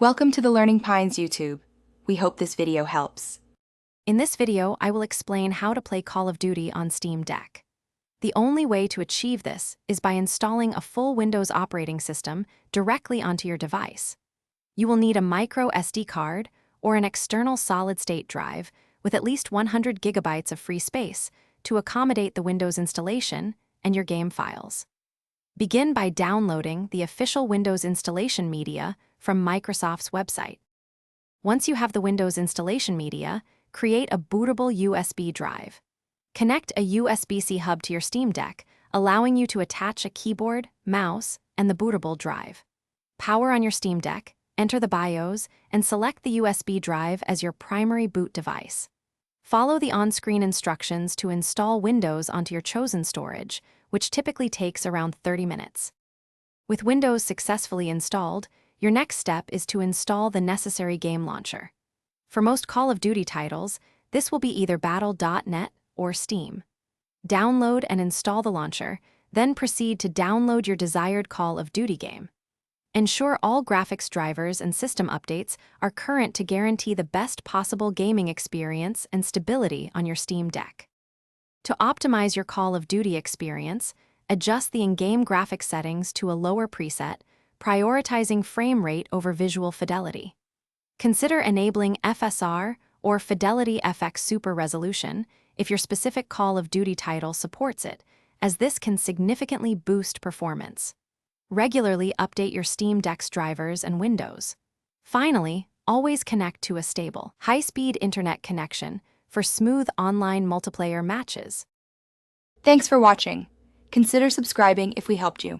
Welcome to the Learning Pines YouTube. We hope this video helps. In this video, I will explain how to play Call of Duty on Steam Deck. The only way to achieve this is by installing a full Windows operating system directly onto your device. You will need a micro SD card or an external solid-state drive with at least 100 gigabytes of free space to accommodate the Windows installation and your game files. Begin by downloading the official Windows installation media from Microsoft's website. Once you have the Windows installation media, create a bootable USB drive. Connect a USB-C hub to your Steam Deck, allowing you to attach a keyboard, mouse, and the bootable drive. Power on your Steam Deck, enter the BIOS, and select the USB drive as your primary boot device. Follow the on-screen instructions to install Windows onto your chosen storage, which typically takes around 30 minutes. With Windows successfully installed, your next step is to install the necessary game launcher. For most Call of Duty titles, this will be either Battle.net or Steam. Download and install the launcher, then proceed to download your desired Call of Duty game. Ensure all graphics drivers and system updates are current to guarantee the best possible gaming experience and stability on your Steam Deck. To optimize your Call of Duty experience, adjust the in-game graphics settings to a lower preset, prioritizing frame rate over visual fidelity. Consider enabling FSR or Fidelity FX Super Resolution if your specific Call of Duty title supports it, as this can significantly boost performance. Regularly update your Steam Deck's drivers and Windows. Finally, always connect to a stable, high-speed internet connection for smooth online multiplayer matches. Thanks for watching. Consider subscribing if we helped you.